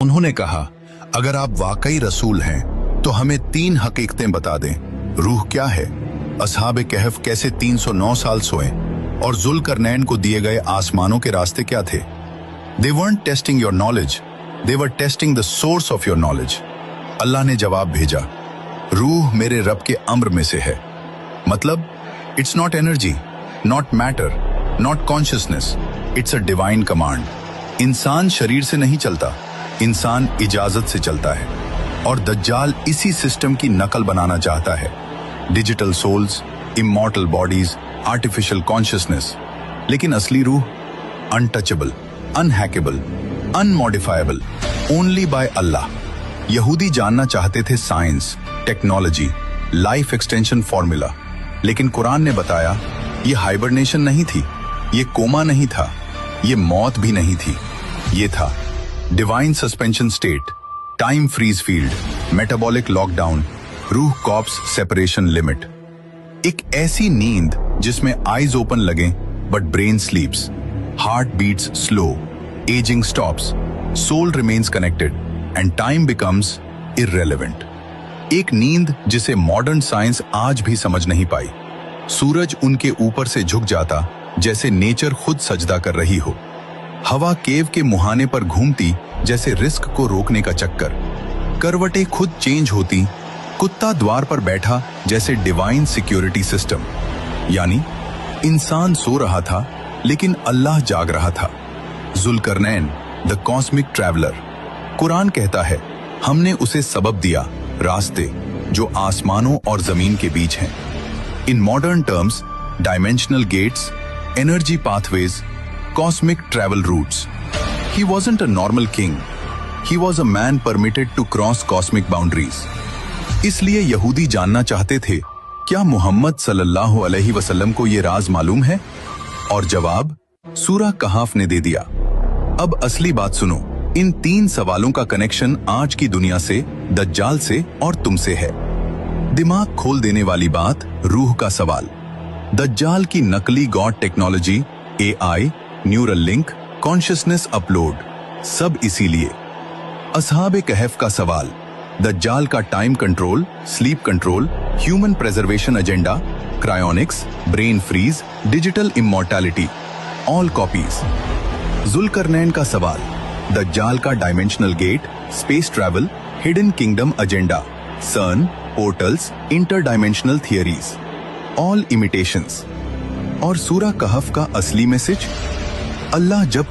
उन्होंने कहा, अगर आप वाकई रसूल हैं तो हमें 3 हकीकतें बता दें। रूह क्या है, असहाब कहफ कैसे 309 साल सोए, और जुल्करनैन को दिए गए आसमानों के रास्ते क्या थे। They weren't testing your knowledge, they were testing the source of your knowledge. अल्लाह ने जवाब भेजा, रूह मेरे रब के अम्र में से है। मतलब it's not energy, not matter, not consciousness, it's a divine command. इंसान शरीर से नहीं चलता, इंसान इजाजत से चलता है। और दज्जाल इसी सिस्टम की नकल बनाना चाहता है। Digital souls, immortal bodies, artificial consciousness. लेकिन असली रूह untouchable, unhackable, unmodifiable, only by Allah. यहूदी जानना चाहते थे science, technology, life extension formula, लेकिन कुरान ने बताया ये हाइबरनेशन नहीं थी, ये कोमा नहीं था, ये मौत भी नहीं थी, ये था divine suspension state, time freeze field, metabolic lockdown, रूह कॉप्स सेपरेशन लिमिट। एक ऐसी नींद जिसमें आईज ओपन लगे but brain sleeps, heart beats slow, ageing stops, soul remains connected and time becomes irrelevant. एक नींद जिसे मॉडर्न साइंस आज भी समझ नहीं पाई। सूरज उनके ऊपर से झुक जाता जैसे नेचर खुद सजदा कर रही हो। हवा केव के मुहाने पर घूमती जैसे रिस्क को रोकने का चक्कर। करवटें खुद चेंज होती, कुत्ता द्वार पर बैठा जैसे डिवाइन सिक्योरिटी सिस्टम। यानी इंसान सो रहा था लेकिन अल्लाह जाग रहा था। Zulqarnain the cosmic traveller. Quran कहता है हमने उसे सबब दिया, रास्ते जो आसमानों और जमीन के बीच हैं। In modern terms, dimensional gates, energy pathways, cosmic travel routes. He wasn't a normal king. He was a man permitted to cross cosmic boundaries. इसलिए यहूदी जानना चाहते थे, क्या मोहम्मद सल्लल्लाहु अलैहि वसल्लम को ये राज मालूम है? और जवाब सूरह कहाफ ने दे दिया। अब असली बात सुनो, इन 3 सवालों का कनेक्शन आज की दुनिया से, दज्जाल से और तुमसे है। दिमाग खोल देने वाली बात, रूह का सवाल। दज्जाल की नकली god technology, AI, neural link, consciousness upload, सब इसीलिए। असहाब कहफ का सवाल, दज्जाल का time control, sleep control, human preservation agenda, cryonics, brain freeze, digital immortality, all copies. जुल्करनैन का सवाल, दज्जाल का dimensional gate, space travel, hidden kingdom agenda, CERN, portals, inter dimensional theories, all imitations. और सूरह कहफ का असली मैसेज, अल्लाह जब